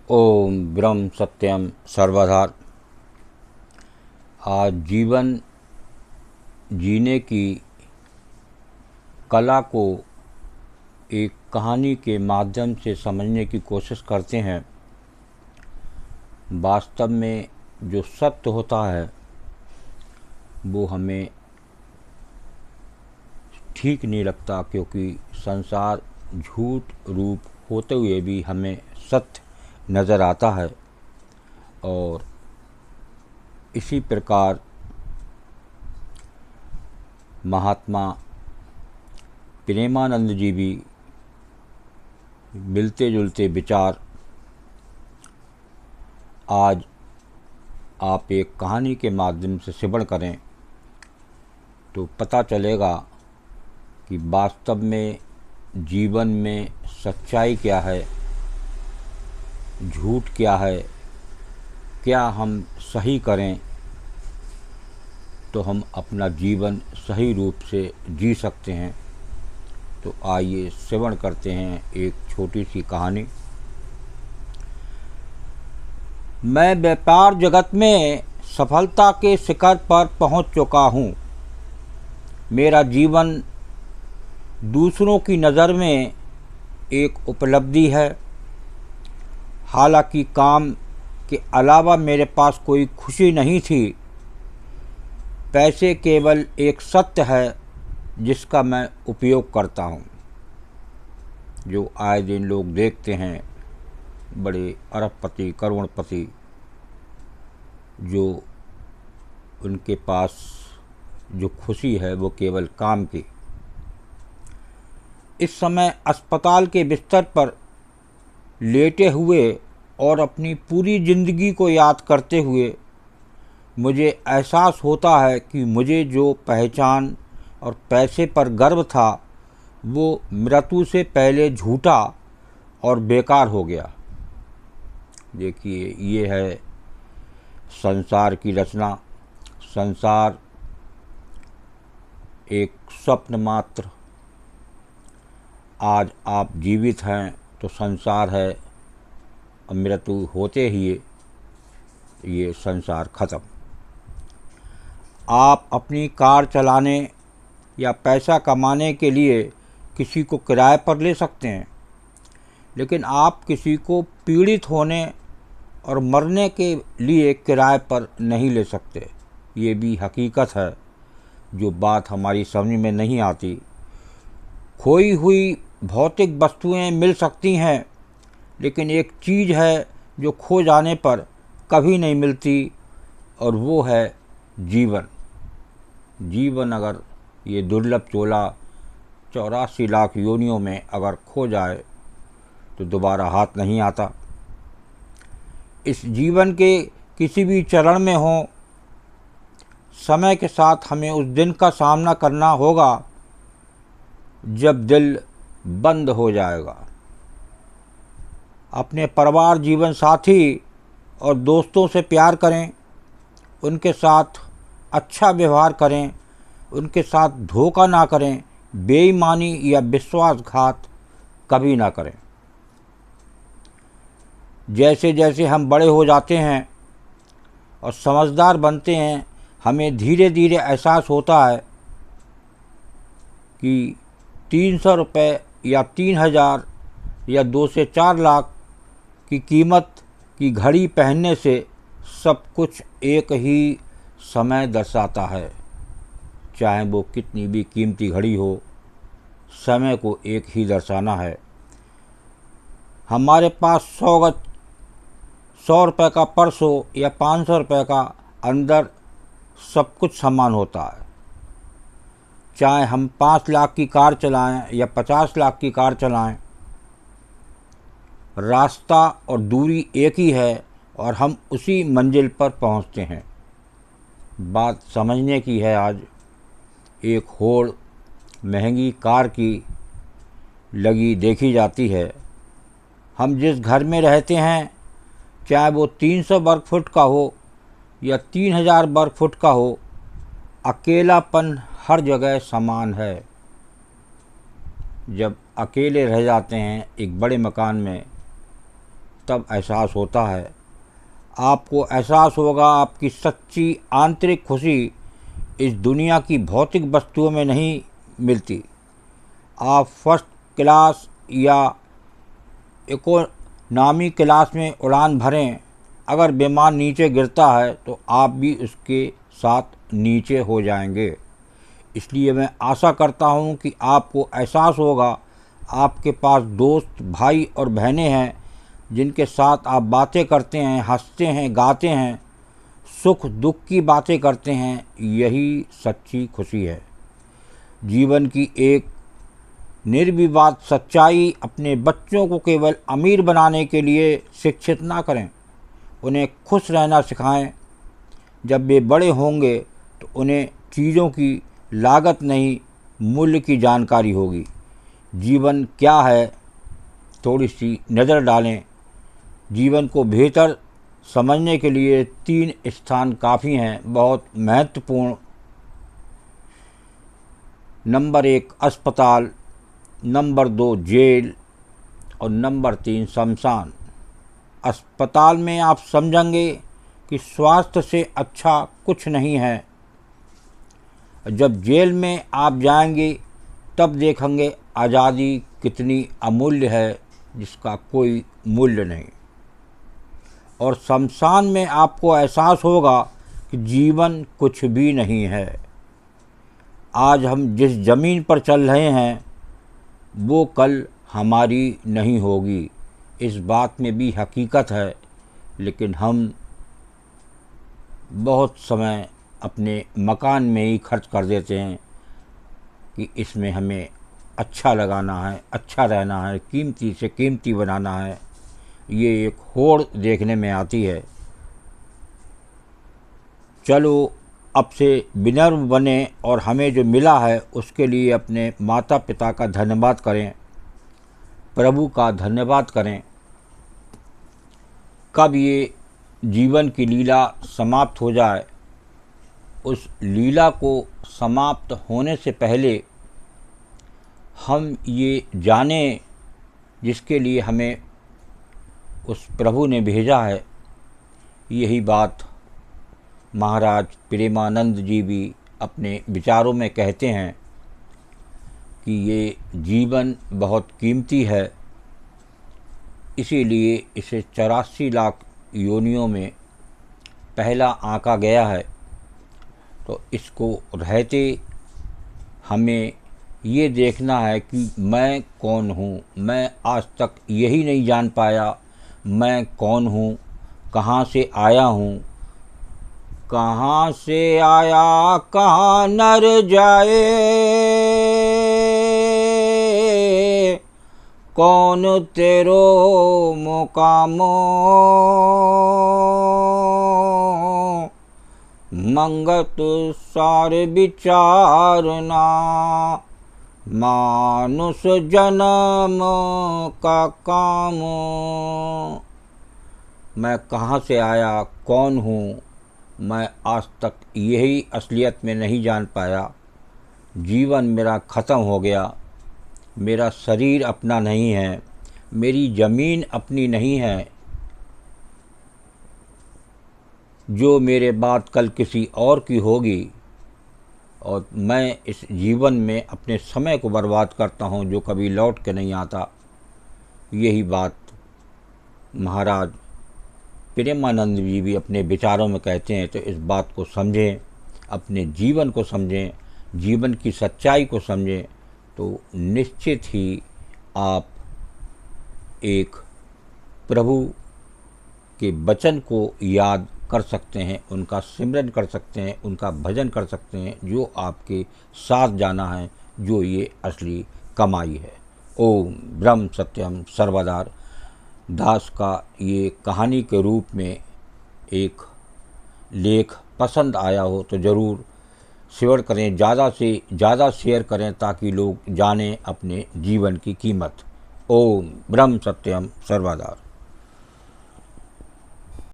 ओम ब्रह्म सत्यम सर्वधार। आज जीवन जीने की कला को एक कहानी के माध्यम से समझने की कोशिश करते हैं। वास्तव में जो सत्य होता है वो हमें ठीक नहीं लगता, क्योंकि संसार झूठ रूप होते हुए भी हमें सत्य नज़र आता है। और इसी प्रकार महात्मा प्रेमानंद जी भी मिलते जुलते विचार आज आप एक कहानी के माध्यम से श्रवण करें तो पता चलेगा कि वास्तव में जीवन में सच्चाई क्या है, झूठ क्या है। क्या हम सही करें तो हम अपना जीवन सही रूप से जी सकते हैं। तो आइए श्रवण करते हैं एक छोटी सी कहानी। मैं व्यापार जगत में सफलता के शिखर पर पहुंच चुका हूं। मेरा जीवन दूसरों की नज़र में एक उपलब्धि है। हालांकि काम के अलावा मेरे पास कोई खुशी नहीं थी। पैसे केवल एक सत्य है जिसका मैं उपयोग करता हूँ। जो आए दिन लोग देखते हैं, बड़े अरबपति करोड़पति, जो उनके पास जो खुशी है वो केवल काम की। इस समय अस्पताल के बिस्तर पर लेटे हुए और अपनी पूरी ज़िंदगी को याद करते हुए मुझे एहसास होता है कि मुझे जो पहचान और पैसे पर गर्व था वो मृत्यु से पहले झूठा और बेकार हो गया। देखिए, ये है संसार की रचना। संसार एक स्वप्न मात्र। आज आप जीवित हैं तो संसार है, और मृत्यु होते ही ये संसार खत्म। आप अपनी कार चलाने या पैसा कमाने के लिए किसी को किराए पर ले सकते हैं, लेकिन आप किसी को पीड़ित होने और मरने के लिए किराए पर नहीं ले सकते। ये भी हकीकत है, जो बात हमारी समझ में नहीं आती। खोई हुई भौतिक वस्तुएं मिल सकती हैं, लेकिन एक चीज़ है जो खो जाने पर कभी नहीं मिलती, और वो है जीवन। जीवन अगर ये दुर्लभ चोला 84 लाख योनियों में अगर खो जाए तो दोबारा हाथ नहीं आता। इस जीवन के किसी भी चरण में हो, समय के साथ हमें उस दिन का सामना करना होगा जब दिल बंद हो जाएगा। अपने परिवार, जीवन साथी और दोस्तों से प्यार करें, उनके साथ अच्छा व्यवहार करें, उनके साथ धोखा ना करें, बेईमानी या विश्वासघात कभी ना करें। जैसे जैसे हम बड़े हो जाते हैं और समझदार बनते हैं, हमें धीरे धीरे एहसास होता है कि 300 रुपये या 3000 या 2 से 4 लाख की कीमत की घड़ी पहनने से सब कुछ एक ही समय दर्शाता है। चाहे वो कितनी भी कीमती घड़ी हो, समय को एक ही दर्शाना है। हमारे पास 100 रुपये का पर्स हो या 500 रुपये का, अंदर सब कुछ समान होता है। चाहे हम 5 लाख की कार चलाएं या 50 लाख की कार चलाएं, रास्ता और दूरी एक ही है और हम उसी मंजिल पर पहुंचते हैं। बात समझने की है। आज एक होड़ महंगी कार की लगी देखी जाती है। हम जिस घर में रहते हैं, चाहे वो 300 वर्ग फुट का हो या 3000 वर्ग फुट का हो, अकेलापन हर जगह समान है। जब अकेले रह जाते हैं एक बड़े मकान में, तब एहसास होता है। आपको एहसास होगा आपकी सच्ची आंतरिक खुशी इस दुनिया की भौतिक वस्तुओं में नहीं मिलती। आप फर्स्ट क्लास या इकोनॉमी क्लास में उड़ान भरें, अगर विमान नीचे गिरता है तो आप भी उसके साथ नीचे हो जाएंगे। इसलिए मैं आशा करता हूँ कि आपको एहसास होगा आपके पास दोस्त, भाई और बहनें हैं जिनके साथ आप बातें करते हैं, हंसते हैं, गाते हैं, सुख दुख की बातें करते हैं। यही सच्ची खुशी है। जीवन की एक निर्विवाद सच्चाई, अपने बच्चों को केवल अमीर बनाने के लिए शिक्षित ना करें, उन्हें खुश रहना सिखाएं। जब वे बड़े होंगे तो उन्हें चीज़ों की लागत नहीं, मूल्य की जानकारी होगी। जीवन क्या है, थोड़ी सी नज़र डालें। जीवन को बेहतर समझने के लिए 3 स्थान काफ़ी हैं, बहुत महत्वपूर्ण। नंबर 1 अस्पताल, नंबर 2 जेल और नंबर 3 शमशान। अस्पताल में आप समझेंगे कि स्वास्थ्य से अच्छा कुछ नहीं है। जब जेल में आप जाएंगे तब देखेंगे आज़ादी कितनी अमूल्य है, जिसका कोई मूल्य नहीं। और शमशान में आपको एहसास होगा कि जीवन कुछ भी नहीं है। आज हम जिस ज़मीन पर चल रहे हैं वो कल हमारी नहीं होगी, इस बात में भी हकीकत है। लेकिन हम बहुत समय अपने मकान में ही खर्च कर देते हैं कि इसमें हमें अच्छा लगाना है, अच्छा रहना है, कीमती से कीमती बनाना है। ये एक होड़ देखने में आती है। चलो अब से विनम्र बने और हमें जो मिला है उसके लिए अपने माता पिता का धन्यवाद करें, प्रभु का धन्यवाद करें। कब ये जीवन की लीला समाप्त हो जाए, उस लीला को समाप्त होने से पहले हम ये जानें जिसके लिए हमें उस प्रभु ने भेजा है। यही बात महाराज प्रेमानंद जी भी अपने विचारों में कहते हैं कि ये जीवन बहुत कीमती है, इसीलिए इसे 84 लाख योनियों में पहला आंका गया है। तो इसको रहते हमें ये देखना है कि मैं कौन हूँ। मैं आज तक यही नहीं जान पाया मैं कौन हूँ, कहाँ से आया हूँ, कहाँ से आया कहाँ नर जाए, कौन तेरो मुकामो, मंगत सार विचारना, मानुष जन्म का काम। मैं कहाँ से आया, कौन हूँ, मैं आज तक यही असलियत में नहीं जान पाया। जीवन मेरा ख़त्म हो गया, मेरा शरीर अपना नहीं है, मेरी ज़मीन अपनी नहीं है, जो मेरे बाद कल किसी और की होगी। और मैं इस जीवन में अपने समय को बर्बाद करता हूँ जो कभी लौट के नहीं आता। यही बात महाराज प्रेमानंद जी भी अपने विचारों में कहते हैं। तो इस बात को समझें, अपने जीवन को समझें, जीवन की सच्चाई को समझें, तो निश्चित ही आप एक प्रभु के वचन को याद कर सकते हैं, उनका सिमरन कर सकते हैं, उनका भजन कर सकते हैं, जो आपके साथ जाना है, जो ये असली कमाई है। ओम ब्रह्म सत्यम सर्वदा दास का ये कहानी के रूप में एक लेख पसंद आया हो तो ज़रूर शेयर करें, ज़्यादा से ज़्यादा शेयर करें ताकि लोग जानें अपने जीवन की कीमत। ओम ब्रह्म सत्यम सर्वदा।